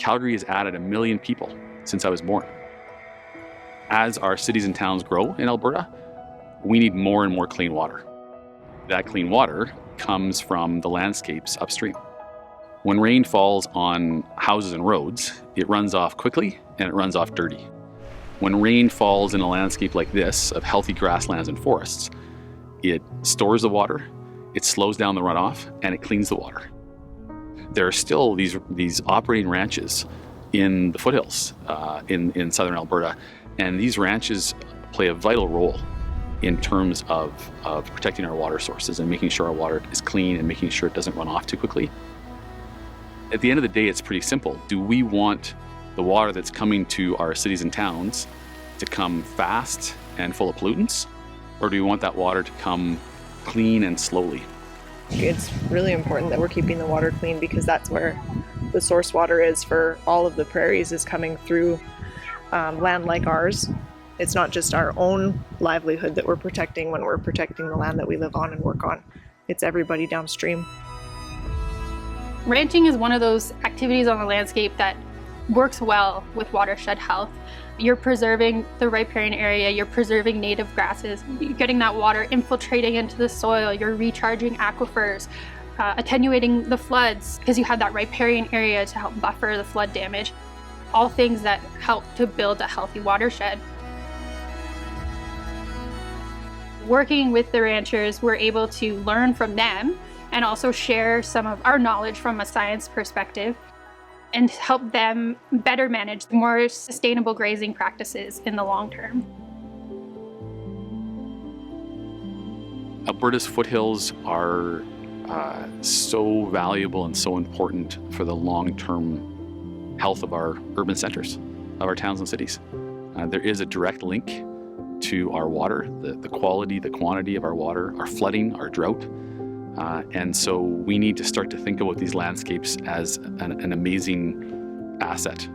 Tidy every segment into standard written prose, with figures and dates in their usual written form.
Calgary has added 1 million people since I was born. As our cities and towns grow in Alberta, we need more and more clean water. That clean water comes from the landscapes upstream. When rain falls on houses and roads, it runs off quickly and it runs off dirty. When rain falls in a landscape like this of healthy grasslands and forests, it stores the water, it slows down the runoff, and it cleans the water. There are still these operating ranches in the foothills in southern Alberta, and these ranches play a vital role in terms of protecting our water sources and making sure our water is clean and making sure it doesn't run off too quickly. At the end of the day, it's pretty simple. Do we want the water that's coming to our cities and towns to come fast and full of pollutants, or do we want that water to come clean and slowly? It's really important that we're keeping the water clean because that's where the source water is for all of the prairies, is coming through land like ours. It's not just our own livelihood that we're protecting when we're protecting the land that we live on and work on. It's everybody downstream. Ranching is one of those activities on the landscape that works well with watershed health. You're preserving the riparian area, you're preserving native grasses, you're getting that water infiltrating into the soil, you're recharging aquifers, attenuating the floods because you have that riparian area to help buffer the flood damage. All things that help to build a healthy watershed. Working with the ranchers, we're able to learn from them and also share some of our knowledge from a science perspective and help them better manage more sustainable grazing practices in the long term. Alberta's foothills are so valuable and so important for the long-term health of our urban centers, of our towns and cities. There is a direct link to our water, the quality, the quantity of our water, our flooding, our drought. And so we need to start to think about these landscapes as an amazing asset.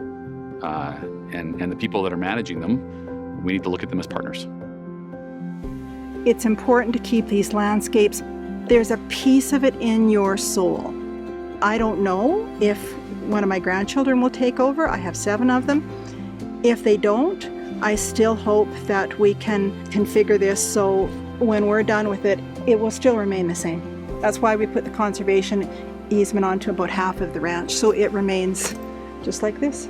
And the people that are managing them, we need to look at them as partners. It's important to keep these landscapes. There's a piece of it in your soul. I don't know if one of my grandchildren will take over. I have 7 of them. If they don't, I still hope that we can configure this so when we're done with it, it will still remain the same. That's why we put the conservation easement onto about half of the ranch, so it remains just like this.